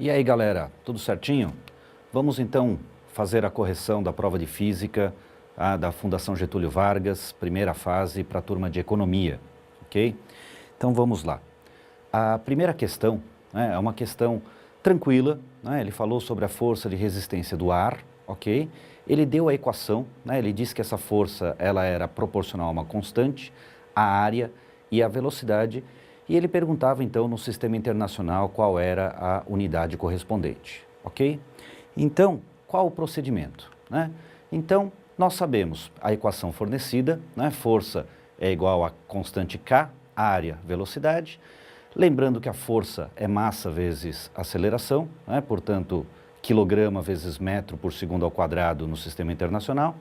E aí, galera, tudo certinho? Vamos então fazer a correção da prova de Física da Fundação Getúlio Vargas, primeira fase para a turma de Economia, ok? Então vamos lá. A primeira questão é uma questão tranquila, né? Ele falou sobre a força de resistência do ar, ok? Ele deu a equação, né? Ele disse que essa força ela era proporcional a uma constante, a área e a velocidade. E ele perguntava, então, no sistema internacional, qual era a unidade correspondente, ok? Então, qual o procedimento, né? Então, nós sabemos a equação fornecida, né? Força é igual a constante K, área, velocidade. Lembrando que a força é massa vezes aceleração, né? Portanto, quilograma vezes metro por segundo ao quadrado no sistema internacional.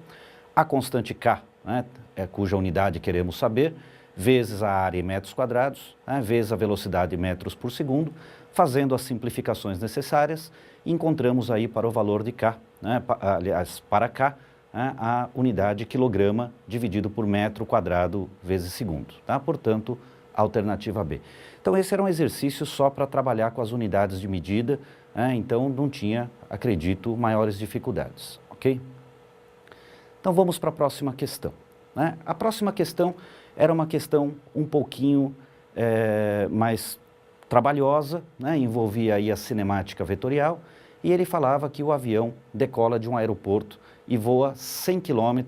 A constante K, né? Cuja unidade queremos saber, vezes a área em metros quadrados, né, vezes a velocidade em metros por segundo, fazendo as simplificações necessárias, encontramos aí para o valor de K, né, aliás, para K, né, a unidade quilograma dividido por metro quadrado vezes segundo, tá? Portanto, alternativa B. Então, esse era um exercício só para trabalhar com as unidades de medida, né, então não tinha, acredito, maiores dificuldades, ok? Então, vamos para a próxima questão, né? A próxima questão era uma questão um pouquinho mais trabalhosa, né? Envolvia aí a cinemática vetorial, e ele falava que o avião decola de um aeroporto e voa 100 km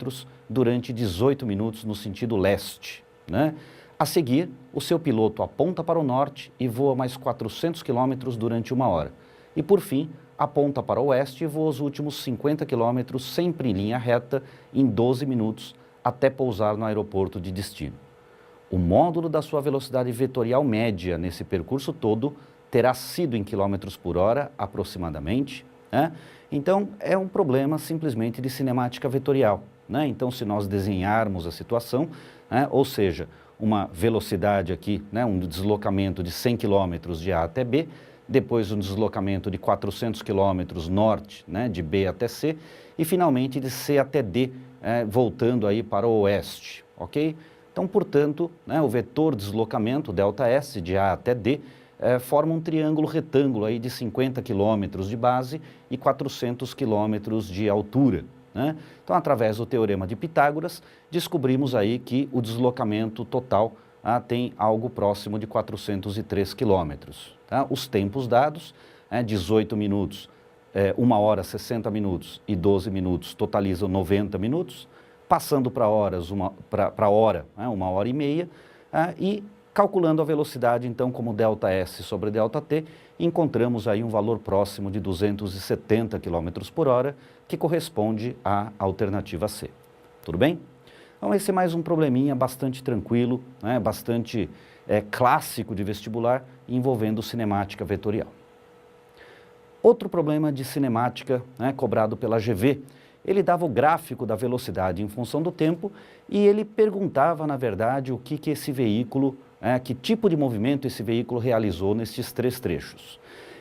durante 18 minutos no sentido leste, né? A seguir, o seu piloto aponta para o norte e voa mais 400 km durante 1 hora. E por fim, aponta para o oeste e voa os últimos 50 km sempre em linha reta em 12 minutos, até pousar no aeroporto de destino. O módulo da sua velocidade vetorial média nesse percurso todo terá sido em quilômetros por hora, aproximadamente, né? Então, é um problema simplesmente de cinemática vetorial, né? Então, se nós desenharmos a situação, né? Ou seja, uma velocidade aqui, né? Um deslocamento de 100 km de A até B, depois um deslocamento de 400 km norte, né? De B até C, e finalmente de C até D, voltando aí para o oeste, ok? Então, portanto, né, o vetor deslocamento, ΔS, de A até D, forma um triângulo retângulo aí de 50 km de base e 400 km de altura, né? Então, através do teorema de Pitágoras, descobrimos aí que o deslocamento total tem algo próximo de 403 km. Tá? Os tempos dados, 18 minutos, 1 hora 60 minutos e 12 minutos totalizam 90 minutos, passando para horas, para hora, 1 hora e meia, e calculando a velocidade, então, como ΔS sobre ΔT, encontramos aí um valor próximo de 270 km por hora, que corresponde à alternativa C. Tudo bem? Então, esse é mais um probleminha bastante tranquilo, né, bastante clássico de vestibular, envolvendo cinemática vetorial. Outro problema de cinemática, né, cobrado pela GV, ele dava o gráfico da velocidade em função do tempo e ele perguntava, na verdade, o que esse veículo, que tipo de movimento esse veículo realizou nesses 3 trechos.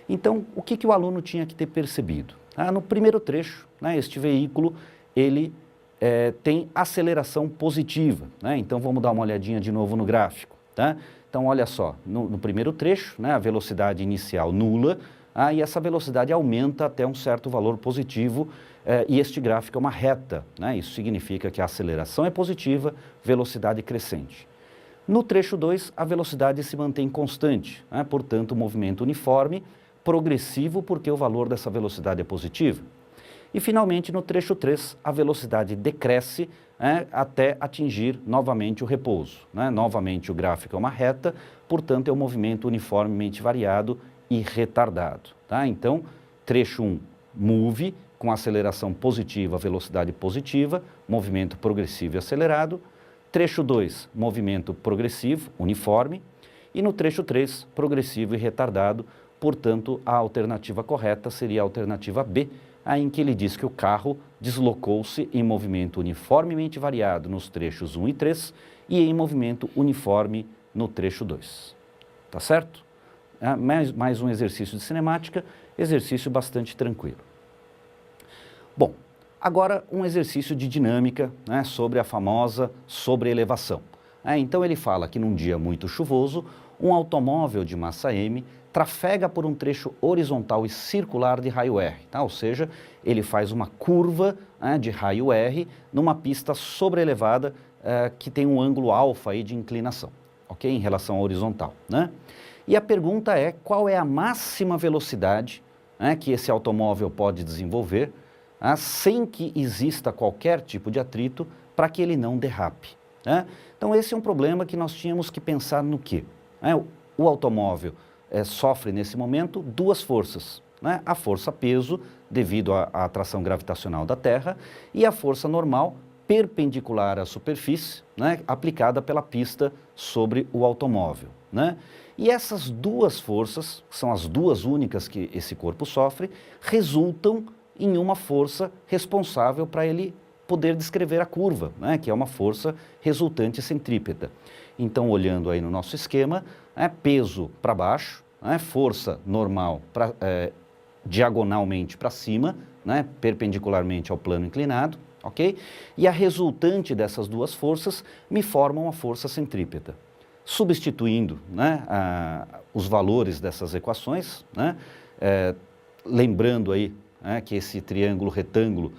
Então, o que o aluno tinha que ter percebido? No primeiro trecho, né, este veículo, ele tem aceleração positiva, né? Então, vamos dar uma olhadinha de novo no gráfico, tá? Então, olha só, no primeiro trecho, né, a velocidade inicial nula, e essa velocidade aumenta até um certo valor positivo, e este gráfico é uma reta, né? Isso significa que a aceleração é positiva, velocidade crescente. No trecho 2, a velocidade se mantém constante, né? Portanto, movimento uniforme, progressivo, porque o valor dessa velocidade é positivo. E, finalmente, no trecho 3, a velocidade decresce até atingir novamente o repouso, né? Novamente, o gráfico é uma reta, portanto, é um movimento uniformemente variado e retardado, tá? Então, trecho 1, move, com aceleração positiva, velocidade positiva, movimento progressivo e acelerado. Trecho 2, movimento progressivo, uniforme. E no trecho 3, progressivo e retardado. Portanto, a alternativa correta seria a alternativa B, em que ele diz que o carro deslocou-se em movimento uniformemente variado nos trechos 1 e 3 e em movimento uniforme no trecho 2. Tá certo? Mais um exercício de cinemática, exercício bastante tranquilo. Bom, agora um exercício de dinâmica, né, sobre a famosa sobreelevação. Então ele fala que num dia muito chuvoso, Um automóvel de massa M trafega por um trecho horizontal e circular de raio R, tá? Ou seja, ele faz uma curva, né, de raio R numa pista sobrelevada que tem um ângulo alfa aí de inclinação, ok? Em relação à horizontal, né? E a pergunta é, qual é a máxima velocidade, né, que esse automóvel pode desenvolver, sem que exista qualquer tipo de atrito para que ele não derrape, né? Então esse é um problema que nós tínhamos que pensar no quê? O automóvel sofre nesse momento duas forças, né? A força peso, devido à atração gravitacional da Terra, e a força normal, perpendicular à superfície, né? Aplicada pela pista sobre o automóvel, né? E essas duas forças, que são as duas únicas que esse corpo sofre, resultam em uma força responsável para ele poder descrever a curva, né? Que é uma força resultante centrípeta. Então, olhando aí no nosso esquema, peso para baixo, força normal diagonalmente para cima, né? Perpendicularmente ao plano inclinado, ok? E a resultante dessas duas forças me formam a força centrípeta. Substituindo, né, os valores dessas equações, né, lembrando aí, que esse triângulo retângulo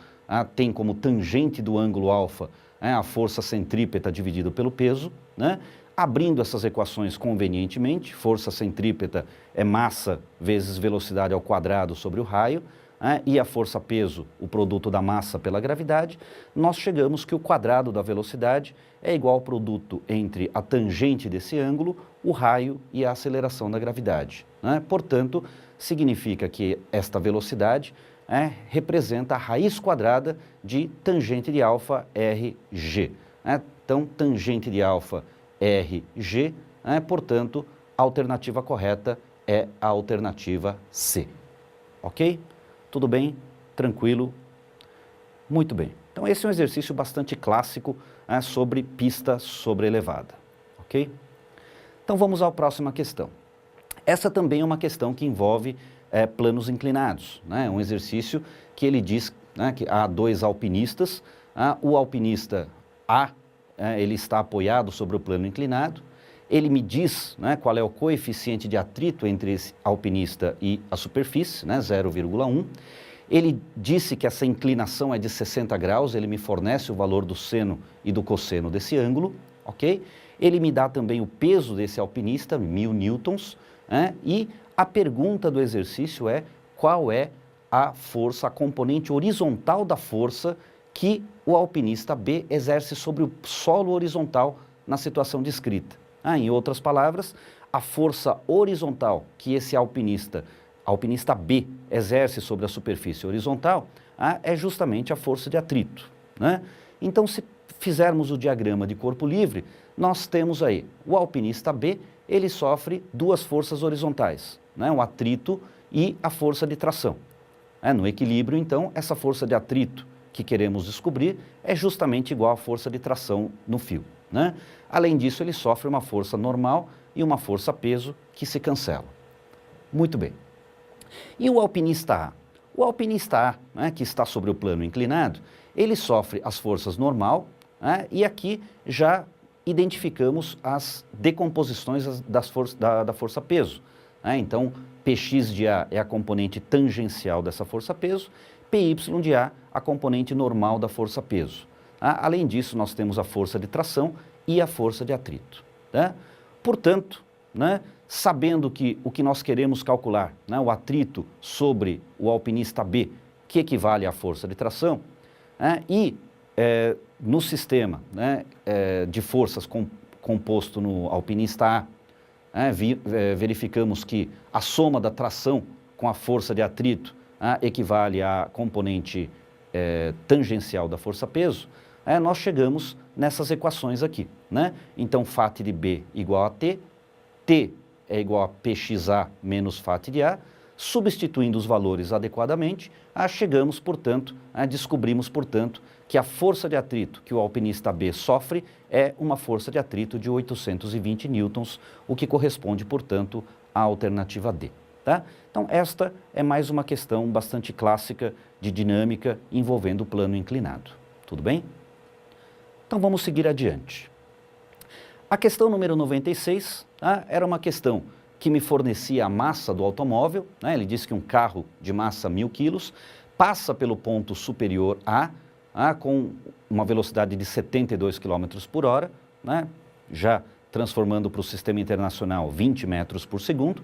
tem como tangente do ângulo alfa a força centrípeta dividido pelo peso, né? Abrindo essas equações convenientemente, força centrípeta é massa vezes velocidade ao quadrado sobre o raio, e a força-peso, o produto da massa pela gravidade, nós chegamos que o quadrado da velocidade é igual ao produto entre a tangente desse ângulo, o raio e a aceleração da gravidade, né? Portanto, significa que esta velocidade representa a raiz quadrada de tangente de alfa RG. Então, tangente de alfa RG, portanto, a alternativa correta é a alternativa C. Ok? Tudo bem? Tranquilo? Muito bem. Então, esse é um exercício bastante clássico sobre pista sobrelevada. Ok? Então, vamos à próxima questão. Essa também é uma questão que envolve planos inclinados, né? Um exercício que ele diz, né, que há dois alpinistas, o alpinista A, ele está apoiado sobre o plano inclinado, ele me diz, né, qual é o coeficiente de atrito entre esse alpinista e a superfície, né, 0,1. Ele disse que essa inclinação é de 60 graus, ele me fornece o valor do seno e do cosseno desse ângulo, ok? Ele me dá também o peso desse alpinista, 1000 newtons, e a pergunta do exercício é qual é a força, a componente horizontal da força que o alpinista B exerce sobre o solo horizontal na situação descrita. Em outras palavras, a força horizontal que esse alpinista B, exerce sobre a superfície horizontal é justamente a força de atrito, né? Então, se fizermos o diagrama de corpo livre, nós temos aí o alpinista B, ele sofre duas forças horizontais, né? O atrito e a força de tração. No equilíbrio, então, essa força de atrito que queremos descobrir é justamente igual à força de tração no fio, né? Além disso, ele sofre uma força normal e uma força-peso que se cancelam. Muito bem. E o alpinista A? O alpinista A, que está sobre o plano inclinado, ele sofre as forças normal, e aqui já identificamos as decomposições da força-peso. Então, Px de A é a componente tangencial dessa força-peso, Py de A, a componente normal da força-peso. Além disso, nós temos a força de tração e a força de atrito, né? Portanto, né, sabendo que o que nós queremos calcular, né, o atrito sobre o alpinista B, que equivale à força de tração, no sistema, né, de forças composto no alpinista A, verificamos que a soma da tração com a força de atrito equivale à componente tangencial da força-peso, nós chegamos nessas equações aqui, né? Então, φ de B igual a T, T é igual a Pxa menos φ de A, substituindo os valores adequadamente, chegamos, portanto, descobrimos, portanto, que a força de atrito que o alpinista B sofre é uma força de atrito de 820 newtons, o que corresponde, portanto, à alternativa D. Tá? Então, esta é mais uma questão bastante clássica de dinâmica envolvendo o plano inclinado. Tudo bem? Então, vamos seguir adiante. A questão número 96, era uma questão que me fornecia a massa do automóvel, né? Ele disse que um carro de massa 1.000 quilos passa pelo ponto superior A, com uma velocidade de 72 km por hora, né? Já transformando para o sistema internacional 20 metros por segundo,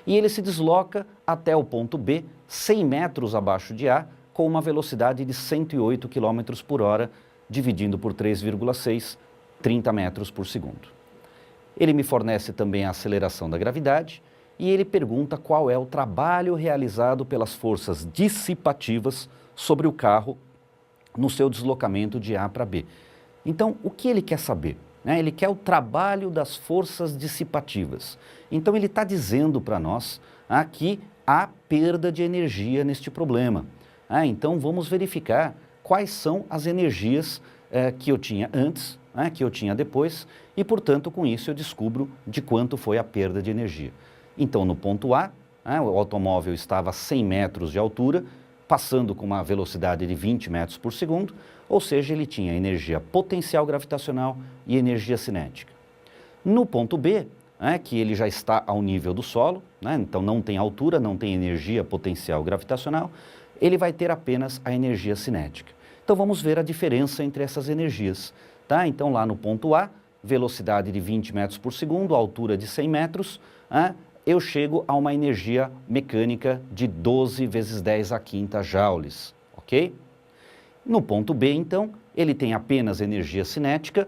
e ele se desloca até o ponto B, 100 metros abaixo de A, com uma velocidade de 108 km por hora, dividindo por 3,6, 30 metros por segundo. Ele me fornece também a aceleração da gravidade e ele pergunta qual é o trabalho realizado pelas forças dissipativas sobre o carro no seu deslocamento de A para B. Então, o que ele quer saber? Ele quer o trabalho das forças dissipativas. Então, ele está dizendo para nós que há perda de energia neste problema. Então, vamos verificar quais são as energias que eu tinha antes, que eu tinha depois, e, portanto, com isso eu descubro de quanto foi a perda de energia. Então, no ponto A, o automóvel estava a 100 metros de altura, passando com uma velocidade de 20 metros por segundo, ou seja, ele tinha energia potencial gravitacional e energia cinética. No ponto B, que ele já está ao nível do solo, então não tem altura, não tem energia potencial gravitacional, ele vai ter apenas a energia cinética. Então vamos ver a diferença entre essas energias. Então lá no ponto A, velocidade de 20 metros por segundo, altura de 100 metros, eu chego a uma energia mecânica de 12 vezes 10 à quinta joules, ok? No ponto B, então, ele tem apenas energia cinética,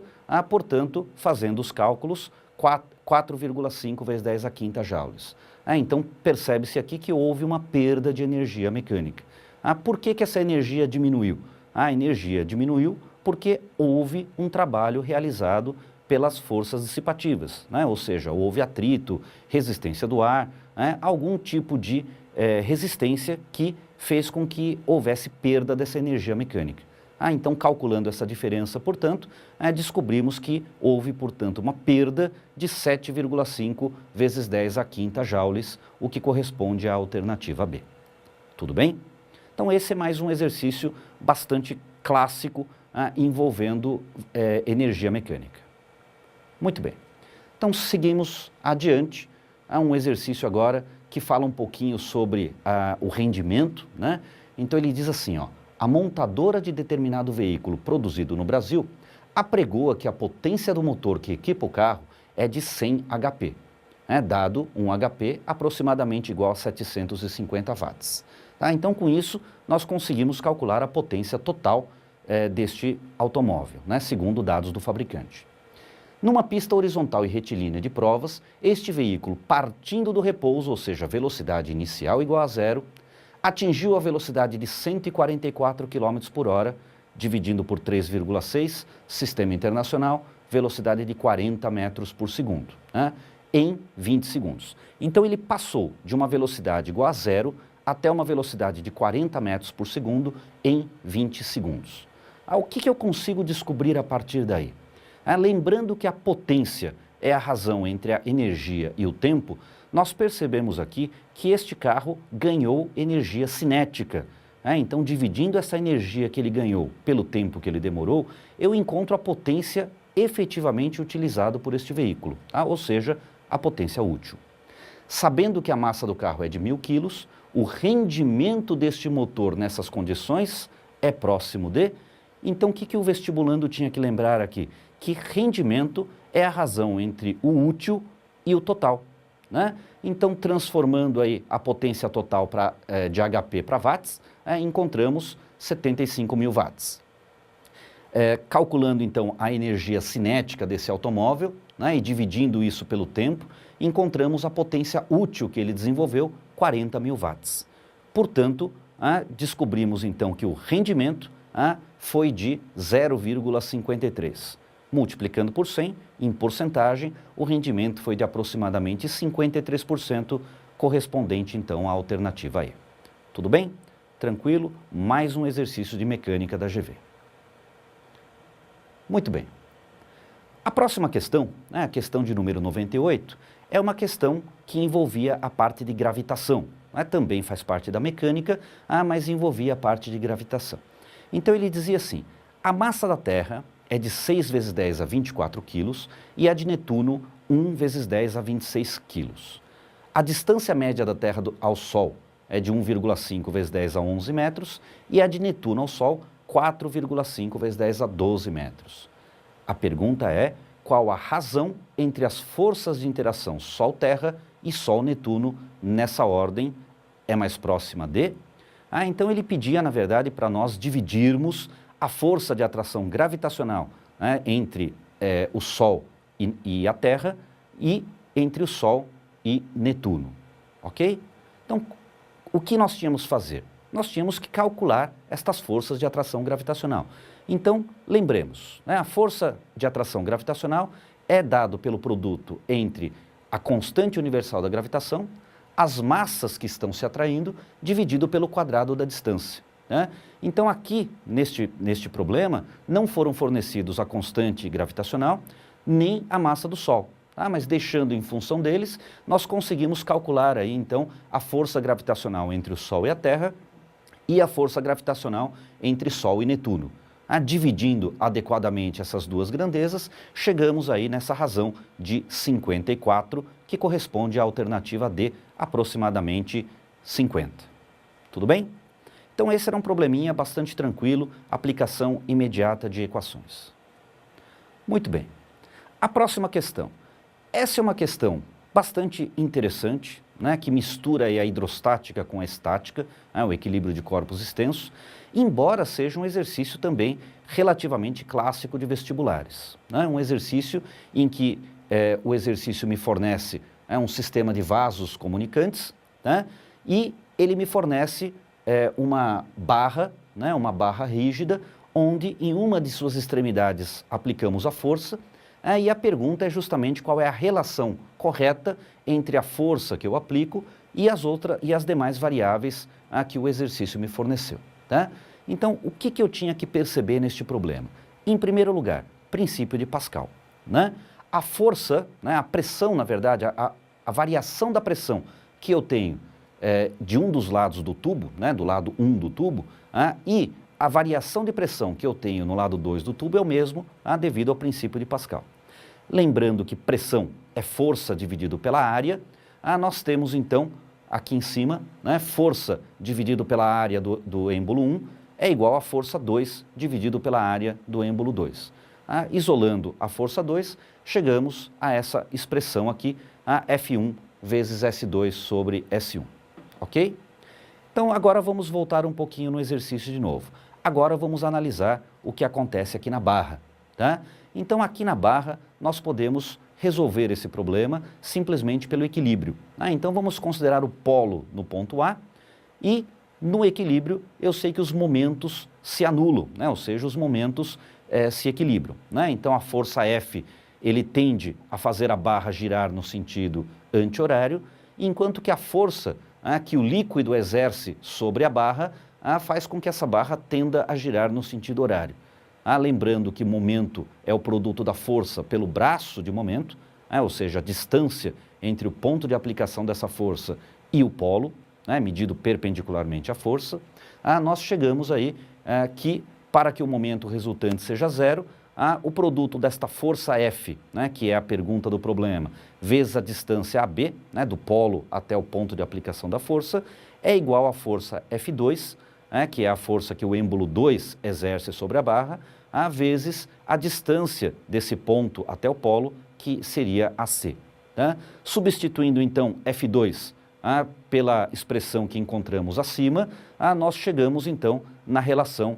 portanto, fazendo os cálculos, 4,5 vezes 10 à quinta joules. Então, percebe-se aqui que houve uma perda de energia mecânica. Por que essa energia diminuiu? A energia diminuiu porque houve um trabalho realizado pelas forças dissipativas, ou seja, houve atrito, resistência do ar, algum tipo de resistência que fez com que houvesse perda dessa energia mecânica. Então, calculando essa diferença, portanto, descobrimos que houve, portanto, uma perda de 7,5 vezes 10 à quinta joules, o que corresponde à alternativa B. Tudo bem? Então, esse é mais um exercício bastante clássico envolvendo energia mecânica. Muito bem. Então, seguimos adiante. Um exercício agora que fala um pouquinho sobre o rendimento, Então, ele diz assim, a montadora de determinado veículo produzido no Brasil apregoa que a potência do motor que equipa o carro é de 100 HP, dado um HP aproximadamente igual a 750 watts. Então, com isso, nós conseguimos calcular a potência total deste automóvel, segundo dados do fabricante. Numa pista horizontal e retilínea de provas, este veículo, partindo do repouso, ou seja, velocidade inicial igual a zero, atingiu a velocidade de 144 km por hora, dividindo por 3,6, sistema internacional, velocidade de 40 metros por segundo, em 20 segundos. Então ele passou de uma velocidade igual a zero até uma velocidade de 40 metros por segundo em 20 segundos. O que eu consigo descobrir a partir daí? Lembrando que a potência é a razão entre a energia e o tempo, nós percebemos aqui que este carro ganhou energia cinética. Então, dividindo essa energia que ele ganhou pelo tempo que ele demorou, eu encontro a potência efetivamente utilizada por este veículo, ou seja, a potência útil. Sabendo que a massa do carro é de 1.000 quilos, o rendimento deste motor nessas condições é próximo de... Então, o que o vestibulando tinha que lembrar aqui? Que rendimento é a razão entre o útil e o total. Então, transformando aí a potência total de HP para watts, encontramos 75.000 watts. Calculando, então, a energia cinética desse automóvel, e dividindo isso pelo tempo, encontramos a potência útil que ele desenvolveu, 40.000 watts. Portanto, descobrimos, então, que o rendimento foi de 0,53. Multiplicando por 100, em porcentagem, o rendimento foi de aproximadamente 53%, correspondente então à alternativa E. Tudo bem? Tranquilo? Mais um exercício de mecânica da GV. Muito bem. A próxima questão, a questão de número 98, é uma questão que envolvia a parte de gravitação. Também faz parte da mecânica, mas envolvia a parte de gravitação. Então ele dizia assim, a massa da Terra é de 6 vezes 10 a 24 quilos e a de Netuno 1 vezes 10 a 26 quilos. A distância média da Terra ao Sol é de 1,5 vezes 10 a 11 metros e a de Netuno ao Sol, 4,5 vezes 10 a 12 metros. A pergunta é, qual a razão entre as forças de interação Sol-Terra e Sol-Netuno nessa ordem é mais próxima de? Então ele pedia, na verdade, para nós dividirmos a força de atração gravitacional, né, entre o Sol e a Terra e entre o Sol e Netuno, ok? Então, o que nós tínhamos que fazer? Nós tínhamos que calcular estas forças de atração gravitacional. Então, lembremos, né, a força de atração gravitacional é dado pelo produto entre a constante universal da gravitação, as massas que estão se atraindo, dividido pelo quadrado da distância, né? Então, aqui, neste problema, não foram fornecidos a constante gravitacional, nem a massa do Sol. Mas deixando em função deles, nós conseguimos calcular aí, então, a força gravitacional entre o Sol e a Terra e a força gravitacional entre Sol e Netuno. Dividindo adequadamente essas duas grandezas, chegamos aí nessa razão de 54, que corresponde à alternativa D, aproximadamente 50. Tudo bem? Então esse era um probleminha bastante tranquilo, aplicação imediata de equações. Muito bem. A próxima questão. Essa é uma questão bastante interessante, né, que mistura aí a hidrostática com a estática, o equilíbrio de corpos extensos, embora seja um exercício também relativamente clássico de vestibulares. Um exercício em que o exercício me fornece um sistema de vasos comunicantes, né, e ele me fornece uma barra rígida, onde em uma de suas extremidades aplicamos a força, e a pergunta é justamente qual é a relação correta entre a força que eu aplico e as demais variáveis que o exercício me forneceu. Tá? Então, o que eu tinha que perceber neste problema? Em primeiro lugar, princípio de Pascal. Né? A força, né, a pressão, na verdade, a variação da pressão que eu tenho de um dos lados do tubo, né, do lado 1 do tubo, e a variação de pressão que eu tenho no lado 2 do tubo é o mesmo devido ao princípio de Pascal. Lembrando que pressão é força dividido pela área, nós temos então aqui em cima, né, força dividido pela área do êmbolo 1 é igual a força 2 dividido pela área do êmbolo 2. Isolando a força 2, chegamos a essa expressão aqui, F1 vezes S2 sobre S1. Ok? Então agora vamos voltar um pouquinho no exercício de novo. Agora vamos analisar o que acontece aqui na barra. Tá? Então aqui na barra nós podemos resolver esse problema simplesmente pelo equilíbrio. Então vamos considerar o polo no ponto A e no equilíbrio eu sei que os momentos se anulam, né? Ou seja, os momentos se equilibram. Né? Então a força F ele tende a fazer a barra girar no sentido anti-horário, enquanto que a força que o líquido exerce sobre a barra faz com que essa barra tenda a girar no sentido horário. Lembrando que momento é o produto da força pelo braço de momento, ou seja, a distância entre o ponto de aplicação dessa força e o polo, medido perpendicularmente à força, nós chegamos aí que para que o momento resultante seja zero, o produto desta força F, que é a pergunta do problema, vezes a distância AB, do polo até o ponto de aplicação da força, é igual à força F2, que é a força que o êmbolo 2 exerce sobre a barra, vezes a distância desse ponto até o polo, que seria AC. Tá? Substituindo então F2 pela expressão que encontramos acima, nós chegamos então na relação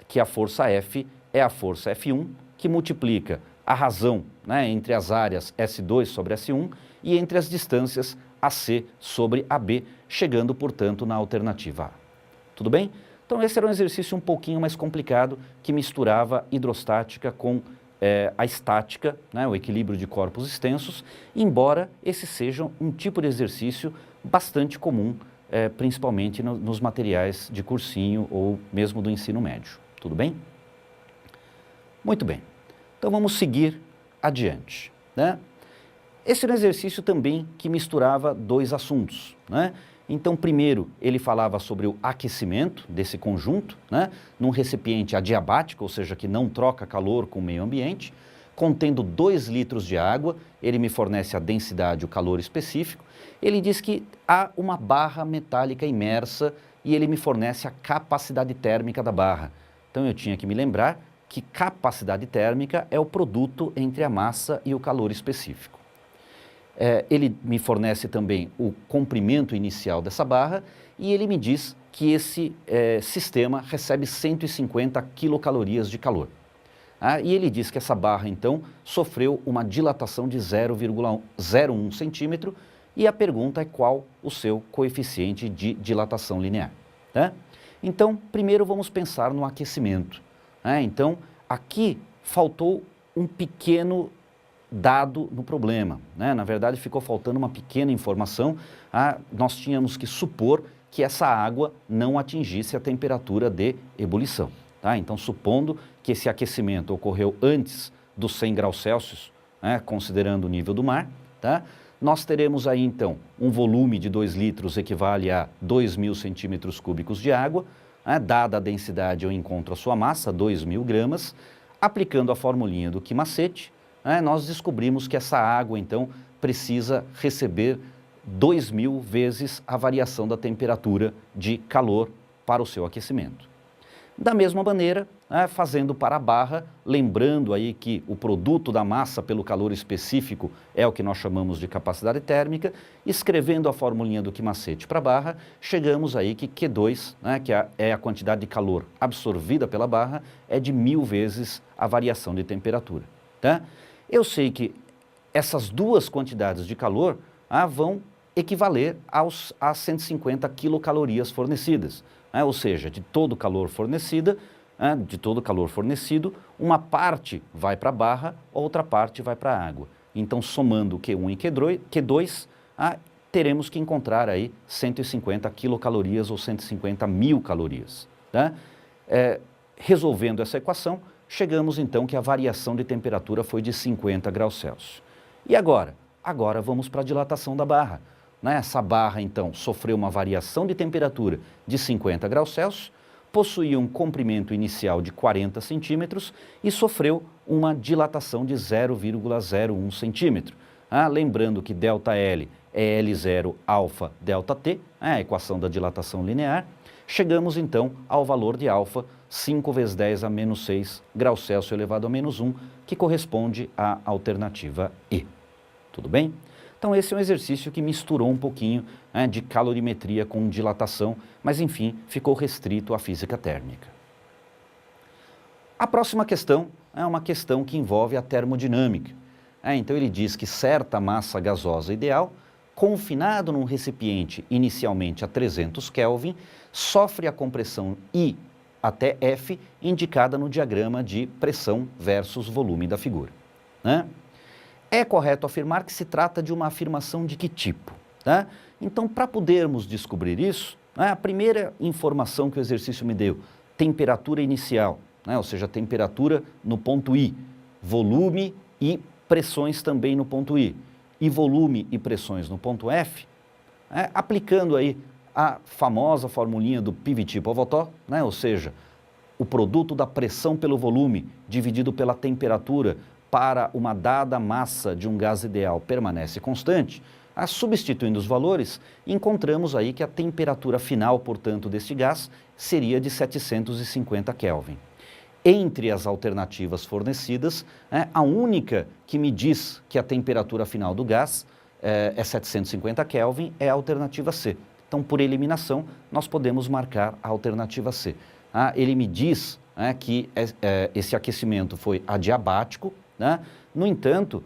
que a força F é a força F1, que multiplica a razão entre as áreas S2 sobre S1 e entre as distâncias AC sobre AB, chegando, portanto, na alternativa A. Tudo bem? Então esse era um exercício um pouquinho mais complicado, que misturava hidrostática com a estática, o equilíbrio de corpos extensos, embora esse seja um tipo de exercício bastante comum, principalmente nos materiais de cursinho ou mesmo do ensino médio. Tudo bem? Muito bem. Então vamos seguir adiante. Esse era um exercício também que misturava dois assuntos. Então, primeiro, ele falava sobre o aquecimento desse conjunto, num recipiente adiabático, ou seja, que não troca calor com o meio ambiente. contendo 2 litros de água, ele me fornece a densidade, o calor específico. Ele diz que há uma barra metálica imersa e ele me fornece a capacidade térmica da barra. Então eu tinha que me lembrar que capacidade térmica é o produto entre a massa e o calor específico. Ele me fornece também o comprimento inicial dessa barra e ele me diz que esse sistema recebe 150 quilocalorias de calor. E ele diz que essa barra, então, sofreu uma dilatação de 0,01 centímetro e a pergunta é qual o seu coeficiente de dilatação linear. Então, primeiro vamos pensar no aquecimento. Então, aqui faltou um pequeno dado no problema. Na verdade, ficou faltando uma pequena informação. Nós tínhamos que supor que essa água não atingisse a temperatura de ebulição. Então, supondo que esse aquecimento ocorreu antes dos 100 graus Celsius, considerando o nível do mar, nós teremos aí, então, um volume de 2 litros equivale a 2.000 centímetros cúbicos de água, dada a densidade eu encontro a sua massa, 2.000 gramas. Aplicando a formulinha do Ki-macete, nós descobrimos que essa água, então, precisa receber 2.000 vezes a variação da temperatura de calor para o seu aquecimento. Da mesma maneira, fazendo para a barra, lembrando aí que o produto da massa pelo calor específico é o que nós chamamos de capacidade térmica, escrevendo a formulinha do Ki-macete para a barra, chegamos aí que Q2, que é a quantidade de calor absorvida pela barra, é de 1.000 vezes a variação de temperatura. Eu sei que essas duas quantidades de calor vão equivaler às 150 quilocalorias fornecidas. Ou seja, de todo o calor fornecido, uma parte vai para a barra, outra parte vai para a água. Então, somando Q1 e Q2, teremos que encontrar aí 150 quilocalorias ou 150.000 calorias. Resolvendo essa equação, chegamos então que a variação de temperatura foi de 50 graus Celsius. E agora? Agora vamos para a dilatação da barra. Essa barra, então, sofreu uma variação de temperatura de 50 graus Celsius, possuía um comprimento inicial de 40 centímetros e sofreu uma dilatação de 0,01 centímetro. Lembrando que ΔL é L0 alfa ΔT, a equação da dilatação linear, chegamos então ao valor de alfa 5 vezes 10 a menos 6 graus Celsius elevado a menos 1, que corresponde à alternativa E. Tudo bem? Então esse é um exercício que misturou um pouquinho de calorimetria com dilatação, mas enfim, ficou restrito à física térmica. A próxima questão é uma questão que envolve a termodinâmica. Então ele diz que certa massa gasosa ideal, confinado num recipiente inicialmente a 300 Kelvin, sofre a compressão I até F, indicada no diagrama de pressão versus volume da figura. É correto afirmar que se trata de uma afirmação de que tipo? Então, para podermos descobrir isso, a primeira informação que o exercício me deu, temperatura inicial, ou seja, temperatura no ponto I, volume e pressões também no ponto I, e volume e pressões no ponto F, aplicando aí a famosa formulinha do PV-T-Povetov, ou seja, o produto da pressão pelo volume dividido pela temperatura para uma dada massa de um gás ideal permanece constante, substituindo os valores, encontramos aí que a temperatura final, portanto, deste gás seria de 750 Kelvin. Entre as alternativas fornecidas, a única que me diz que a temperatura final do gás é 750 Kelvin é a alternativa C. Então, por eliminação, nós podemos marcar a alternativa C. Ele me diz que esse aquecimento foi adiabático. No entanto,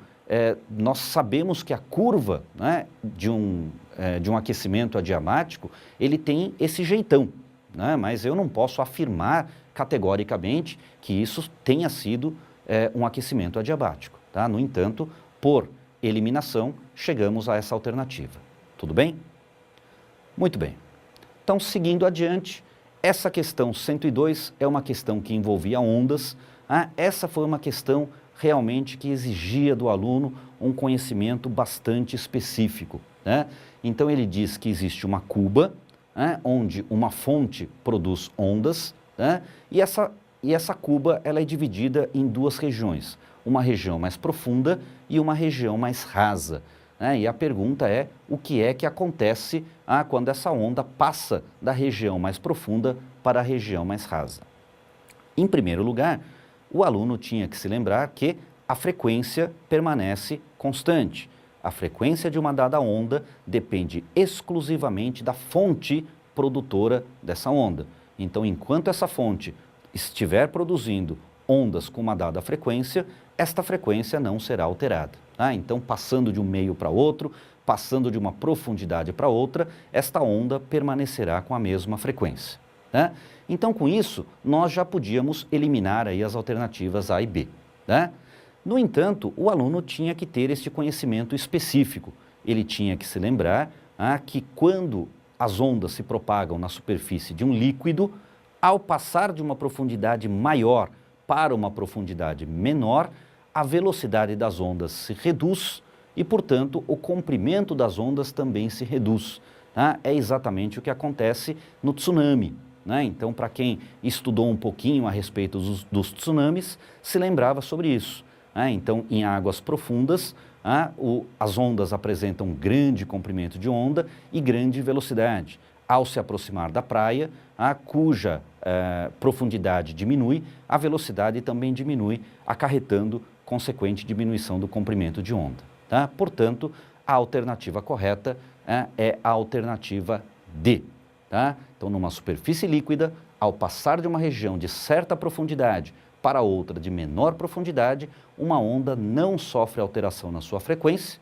nós sabemos que a curva de um aquecimento adiabático, ele tem esse jeitão, mas eu não posso afirmar categoricamente que isso tenha sido um aquecimento adiabático. No entanto, por eliminação, chegamos a essa alternativa. Tudo bem? Muito bem. Então, seguindo adiante, essa questão 102 é uma questão que envolvia ondas. Essa foi uma questão realmente que exigia do aluno um conhecimento bastante específico. Então ele diz que existe uma cuba, onde uma fonte produz ondas, e essa cuba ela é dividida em duas regiões. uma região mais profunda e uma região mais rasa. Né? E a pergunta é, o que é que acontece quando essa onda passa da região mais profunda para a região mais rasa? Em primeiro lugar, o aluno tinha que se lembrar que a frequência permanece constante. A frequência de uma dada onda depende exclusivamente da fonte produtora dessa onda. Então, enquanto essa fonte estiver produzindo ondas com uma dada frequência, esta frequência não será alterada. Então, passando de um meio para outro, passando de uma profundidade para outra, esta onda permanecerá com a mesma frequência. Né? Então, com isso, nós já podíamos eliminar aí as alternativas A e B. Né? No entanto, o aluno tinha que ter este conhecimento específico. Ele tinha que se lembrar que quando as ondas se propagam na superfície de um líquido, ao passar de uma profundidade maior para uma profundidade menor, a velocidade das ondas se reduz e, portanto, o comprimento das ondas também se reduz. É exatamente o que acontece no tsunami. Então, para quem estudou um pouquinho a respeito dos tsunamis, se lembrava sobre isso. Então, em águas profundas, as ondas apresentam grande comprimento de onda e grande velocidade. Ao se aproximar da praia, cuja profundidade diminui, a velocidade também diminui, acarretando consequente diminuição do comprimento de onda. Portanto, a alternativa correta é a alternativa D. Então, numa superfície líquida, ao passar de uma região de certa profundidade para outra de menor profundidade, uma onda não sofre alteração na sua frequência,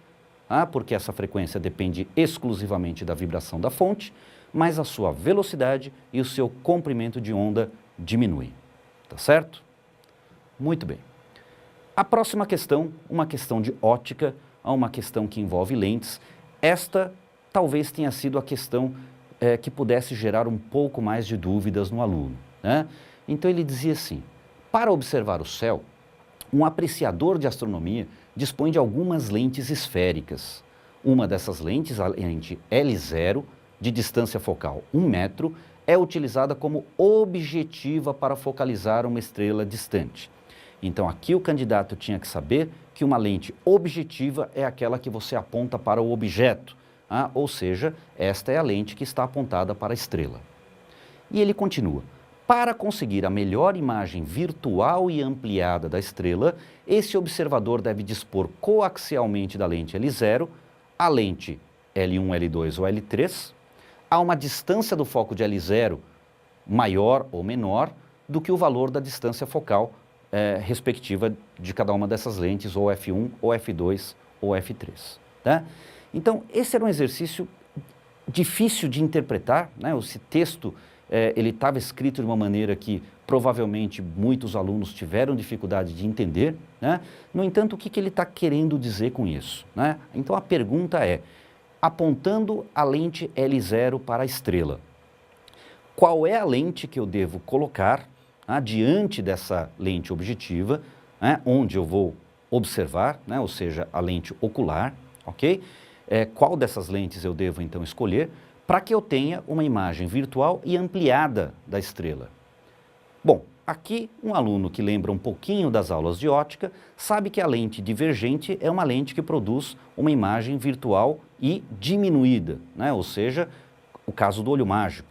porque essa frequência depende exclusivamente da vibração da fonte, mas a sua velocidade e o seu comprimento de onda diminuem. Tá certo? Muito bem. A próxima questão, uma questão de ótica, uma questão que envolve lentes. Esta talvez tenha sido a questão que pudesse gerar um pouco mais de dúvidas no aluno. Né? Então ele dizia assim, para observar o céu, um apreciador de astronomia dispõe de algumas lentes esféricas. Uma dessas lentes, a lente L0, de distância focal 1 metro, é utilizada como objetiva para focalizar uma estrela distante. Então aqui o candidato tinha que saber que uma lente objetiva é aquela que você aponta para o objeto, ou seja, esta é a lente que está apontada para a estrela. E ele continua. Para conseguir a melhor imagem virtual e ampliada da estrela, esse observador deve dispor coaxialmente da lente L0, a lente L1, L2 ou L3, a uma distância do foco de L0 maior ou menor do que o valor da distância focal respectiva de cada uma dessas lentes, ou F1, ou F2, ou F3. Tá? Então, esse era um exercício difícil de interpretar, né? Esse texto ele estava escrito de uma maneira que provavelmente muitos alunos tiveram dificuldade de entender, né? No entanto, o que ele está querendo dizer com isso? Né? Então a pergunta é, apontando a lente L0 para a estrela, qual é a lente que eu devo colocar diante dessa lente objetiva, onde eu vou observar, ou seja, a lente ocular, ok? Qual dessas lentes eu devo então escolher para que eu tenha uma imagem virtual e ampliada da estrela? Bom, aqui um aluno que lembra um pouquinho das aulas de ótica sabe que a lente divergente é uma lente que produz uma imagem virtual e diminuída, ou seja, o caso do olho mágico.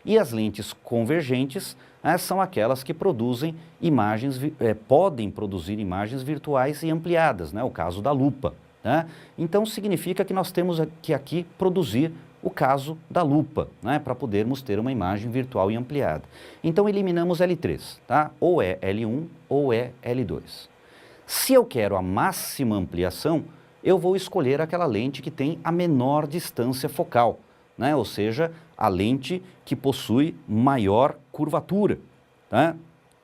E as lentes convergentes são aquelas que produzem imagens, podem produzir imagens virtuais e ampliadas, o caso da lupa. Então significa que nós temos que aqui produzir o caso da lupa, para podermos ter uma imagem virtual e ampliada. Então eliminamos L3, ou é L1 ou é L2. Se eu quero a máxima ampliação, eu vou escolher aquela lente que tem a menor distância focal, ou seja, a lente que possui maior curvatura, é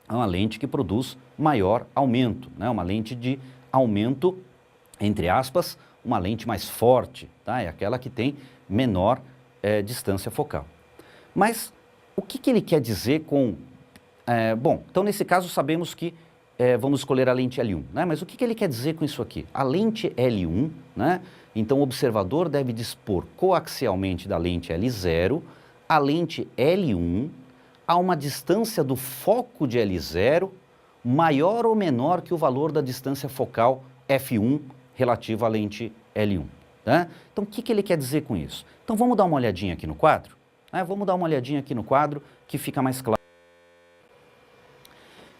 uma lente que produz maior aumento, uma lente de aumento, entre aspas, uma lente mais forte, é aquela que tem menor distância focal. Mas o que ele quer dizer com... bom, então nesse caso sabemos que vamos escolher a lente L1, mas o que ele quer dizer com isso aqui? A lente L1, então o observador deve dispor coaxialmente da lente L0, a lente L1, a uma distância do foco de L0, maior ou menor que o valor da distância focal f1 relativa à lente L1. Tá? Então, o que ele quer dizer com isso? Então, vamos dar uma olhadinha aqui no quadro? Vamos dar uma olhadinha aqui no quadro que fica mais claro.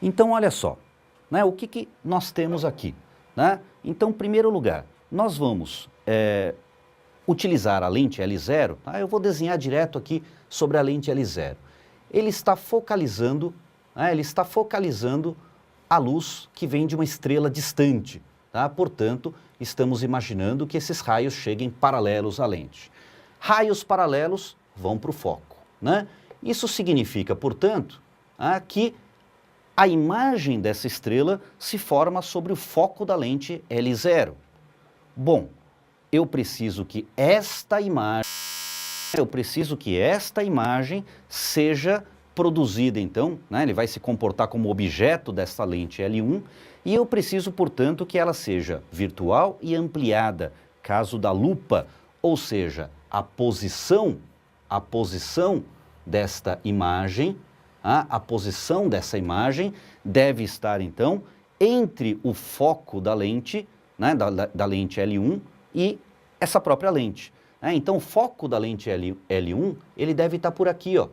Então, olha só, o que nós temos aqui? Então, em primeiro lugar, nós vamos utilizar a lente L0. Eu vou desenhar direto aqui sobre a lente L0. Ele está focalizando a luz que vem de uma estrela distante. Portanto, estamos imaginando que esses raios cheguem paralelos à lente. Raios paralelos vão para o foco. Isso significa, portanto, que a imagem dessa estrela se forma sobre o foco da lente L0. Bom, eu preciso que esta imagem seja produzida, então, ele vai se comportar como objeto dessa lente L1, e eu preciso, portanto, que ela seja virtual e ampliada, caso da lupa, ou seja, a posição desta imagem, a posição dessa imagem deve estar, então, entre o foco da lente, da lente L1 e essa própria lente. Então, o foco da lente L1, ele deve estar por aqui, ó.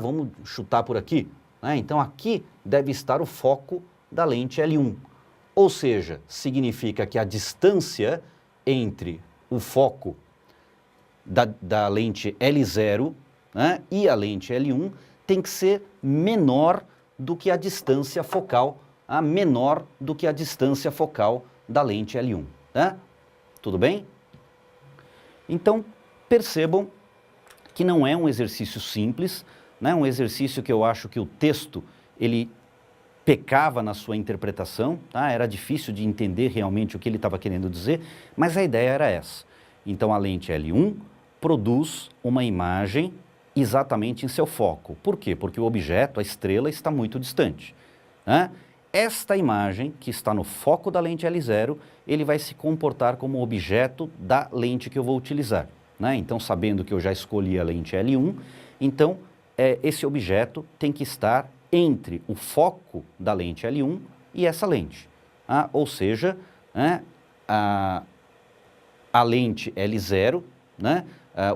Vamos chutar por aqui. Então, aqui deve estar o foco da lente L1. Ou seja, significa que a distância entre o foco da lente L0 e a lente L1 tem que ser menor do que a distância focal, da lente L1. Tudo bem? Então, percebam que não é um exercício simples, um exercício que eu acho que o texto, ele pecava na sua interpretação, era difícil de entender realmente o que ele estava querendo dizer, mas a ideia era essa. Então, a lente L1 produz uma imagem exatamente em seu foco. Por quê? Porque o objeto, a estrela, está muito distante. Esta imagem, que está no foco da lente L0, ele vai se comportar como objeto da lente que eu vou utilizar. Então, sabendo que eu já escolhi a lente L1, então, esse objeto tem que estar entre o foco da lente L1 e essa lente. Ou seja, a lente L0,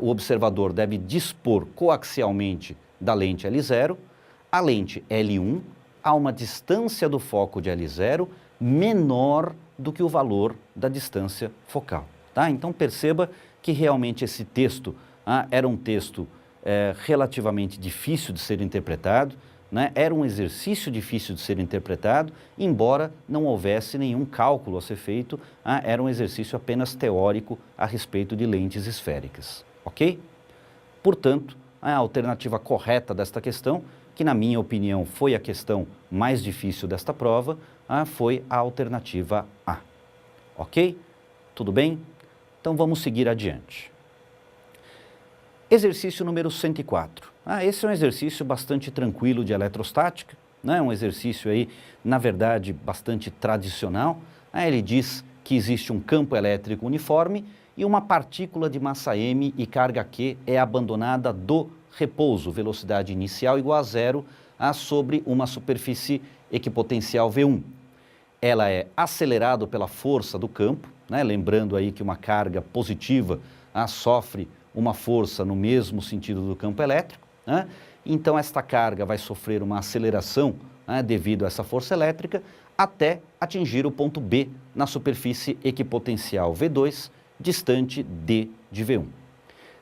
o observador deve dispor coaxialmente da lente L0, a lente L1 a uma distância do foco de L0 menor do que o valor da distância focal. Então perceba que realmente esse texto era um texto relativamente difícil de ser interpretado, era um exercício difícil de ser interpretado, embora não houvesse nenhum cálculo a ser feito, era um exercício apenas teórico a respeito de lentes esféricas, ok? Portanto, a alternativa correta desta questão, que na minha opinião foi a questão mais difícil desta prova, foi a alternativa A, ok? Tudo bem? Então vamos seguir adiante. Exercício número 104. Esse é um exercício bastante tranquilo de eletrostática, um exercício aí, na verdade, bastante tradicional. Ele diz que existe um campo elétrico uniforme e uma partícula de massa m e carga q é abandonada do repouso, velocidade inicial igual a zero, sobre uma superfície equipotencial V1. Ela é acelerada pela força do campo, lembrando aí que uma carga positiva sofre uma força no mesmo sentido do campo elétrico, então esta carga vai sofrer uma aceleração devido a essa força elétrica até atingir o ponto B na superfície equipotencial V2, distante D de V1.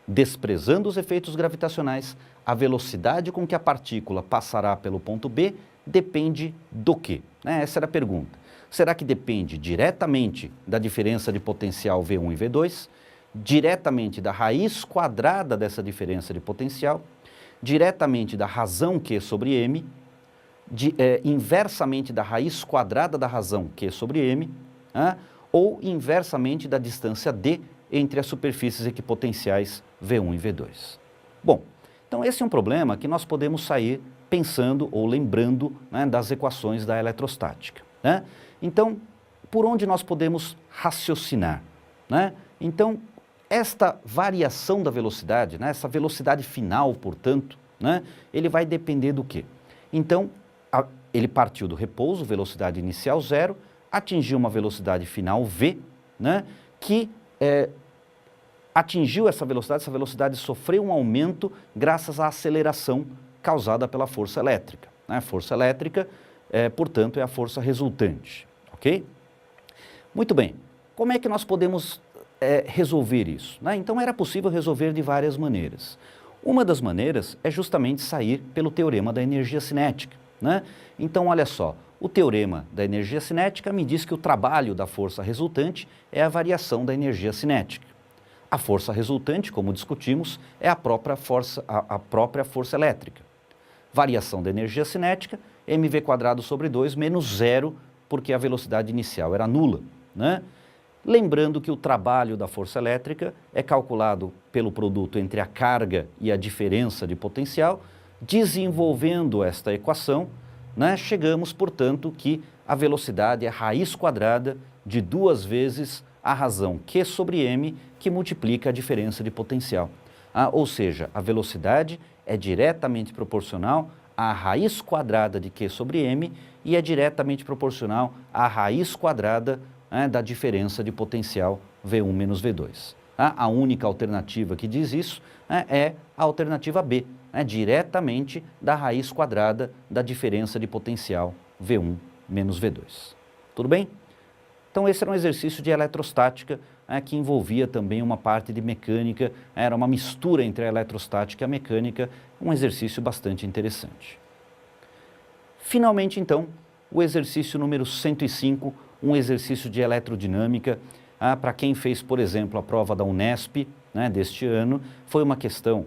Desprezando os efeitos gravitacionais, a velocidade com que a partícula passará pelo ponto B depende do quê? Essa era a pergunta. Será que depende diretamente da diferença de potencial V1 e V2, diretamente da raiz quadrada dessa diferença de potencial, diretamente da razão Q sobre M, inversamente da raiz quadrada da razão Q sobre M, ou inversamente da distância D entre as superfícies equipotenciais V1 e V2. Bom, então esse é um problema que nós podemos sair pensando ou lembrando das equações da eletrostática. Então, por onde nós podemos raciocinar? Então, esta variação da velocidade, essa velocidade final, portanto, ele vai depender do quê? Então, ele partiu do repouso, velocidade inicial 0, atingiu uma velocidade final v, né, que atingiu essa velocidade sofreu um aumento graças à aceleração causada pela força elétrica. Né? A força elétrica, portanto, é a força resultante, ok? Muito bem, como é que nós podemos resolver isso? Né? Então, era possível resolver de várias maneiras. Uma das maneiras é justamente sair pelo teorema da energia cinética. Né? Então, olha só, o teorema da energia cinética me diz que o trabalho da força resultante é a variação da energia cinética. A força resultante, como discutimos, é a própria força elétrica. Variação da energia cinética, mv² sobre 2 menos 0, porque a velocidade inicial era nula. Né? Lembrando que o trabalho da força elétrica é calculado pelo produto entre a carga e a diferença de potencial. Desenvolvendo esta equação, né, chegamos, portanto, que a velocidade é raiz quadrada de 2 vezes a razão Q sobre m, que multiplica a diferença de potencial. Ou seja, a velocidade é diretamente proporcional à raiz quadrada de Q sobre m e é diretamente proporcional à raiz quadrada da diferença de potencial V1 menos V2. A única alternativa que diz isso é a alternativa B, diretamente da raiz quadrada da diferença de potencial V1 menos V2. Tudo bem? Então esse era um exercício de eletrostática que envolvia também uma parte de mecânica, era uma mistura entre a eletrostática e a mecânica, um exercício bastante interessante. Finalmente, então, o exercício número 105, um exercício de eletrodinâmica. Para quem fez, por exemplo, a prova da Unesp, deste ano, foi uma questão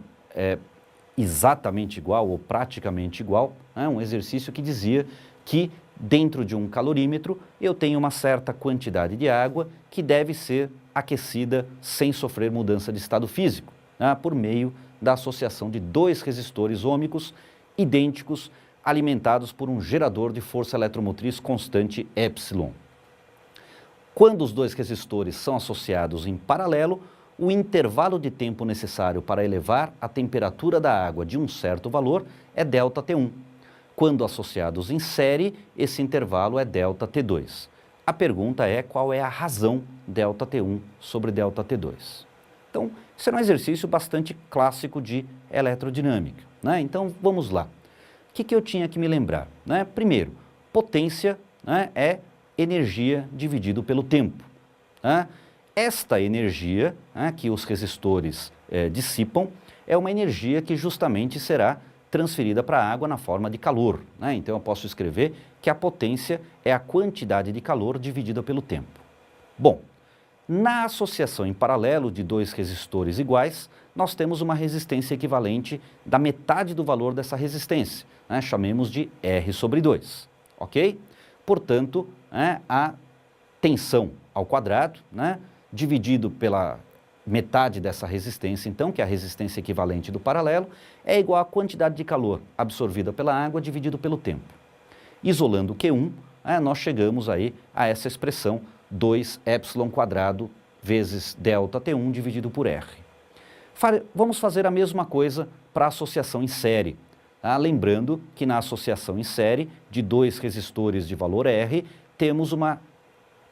exatamente igual ou praticamente igual, um exercício que dizia que dentro de um calorímetro eu tenho uma certa quantidade de água que deve ser aquecida sem sofrer mudança de estado físico, por meio da associação de 2 resistores ômicos idênticos alimentados por um gerador de força eletromotriz constante epsilon. Quando os 2 resistores são associados em paralelo, o intervalo de tempo necessário para elevar a temperatura da água de um certo valor é ΔT1. Quando associados em série, esse intervalo é ΔT2. A pergunta é qual é a razão ΔT1 sobre ΔT2. Então, esse é um exercício bastante clássico de eletrodinâmica. Então, vamos lá. O que eu tinha que me lembrar? Primeiro, potência é energia dividido pelo tempo. Esta energia que os resistores dissipam é uma energia que justamente será transferida para a água na forma de calor. Então eu posso escrever que a potência é a quantidade de calor dividida pelo tempo. Bom, na associação em paralelo de 2 resistores iguais, nós temos uma resistência equivalente da metade do valor dessa resistência, chamemos de R sobre 2, ok? Portanto, a tensão ao quadrado, dividido pela metade dessa resistência, então, que é a resistência equivalente do paralelo, é igual à quantidade de calor absorvida pela água dividido pelo tempo. Isolando o Q1, nós chegamos aí a essa expressão 2 epsilon quadrado vezes ΔT1 dividido por R. Vamos fazer a mesma coisa para a associação em série. Lembrando que na associação em série de 2 resistores de valor R, temos uma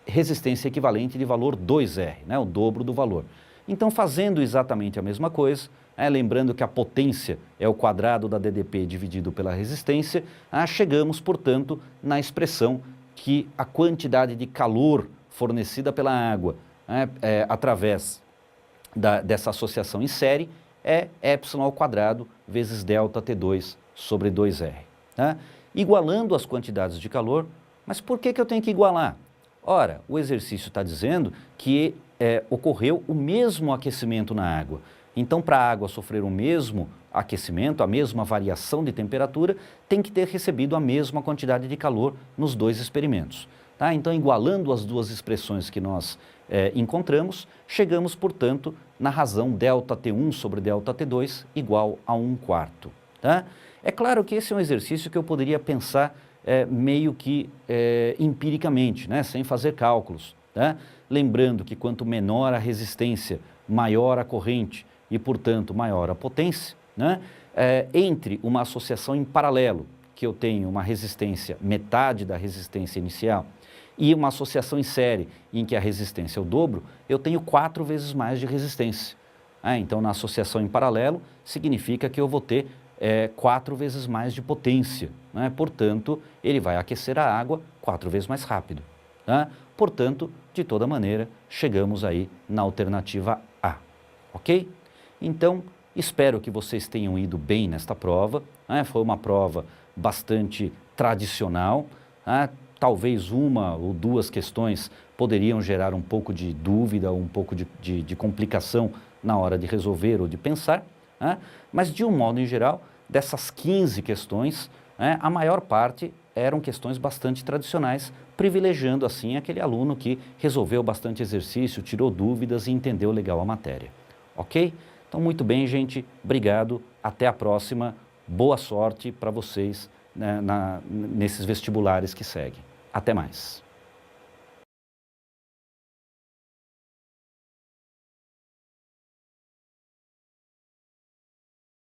resistência equivalente de valor 2R, o dobro do valor. Então, fazendo exatamente a mesma coisa, lembrando que a potência é o quadrado da DDP dividido pela resistência, chegamos, portanto, na expressão que a quantidade de calor fornecida pela água através dessa associação em série é epsilon ao quadrado vezes ΔT2 sobre 2R. Igualando as quantidades de calor, mas por que eu tenho que igualar? Ora, o exercício está dizendo que ocorreu o mesmo aquecimento na água. Então, para a água sofrer o mesmo aquecimento, a mesma variação de temperatura, tem que ter recebido a mesma quantidade de calor nos 2 experimentos. Então, igualando as 2 expressões que nós encontramos, chegamos, portanto, na razão ΔT1 sobre ΔT2 igual a 1/4. É claro que esse é um exercício que eu poderia pensar meio que empiricamente, sem fazer cálculos. Lembrando que quanto menor a resistência, maior a corrente e, portanto, maior a potência, entre uma associação em paralelo que eu tenho uma resistência, metade da resistência inicial, e uma associação em série em que a resistência é o dobro, eu tenho 4 vezes mais de resistência. Então, na associação em paralelo, significa que eu vou ter 4 vezes mais de potência. Portanto, ele vai aquecer a água 4 vezes mais rápido. Portanto, de toda maneira, chegamos aí na alternativa A. Ok? Então, espero que vocês tenham ido bem nesta prova. Foi uma prova bastante tradicional. Talvez 1 ou 2 questões poderiam gerar um pouco de dúvida, um pouco de complicação na hora de resolver ou de pensar, mas de um modo em geral, dessas 15 questões, a maior parte eram questões bastante tradicionais, privilegiando assim aquele aluno que resolveu bastante exercício, tirou dúvidas e entendeu legal a matéria. Ok? Então, muito bem, gente, obrigado, até a próxima, boa sorte para vocês, né, nesses vestibulares que seguem. Até mais.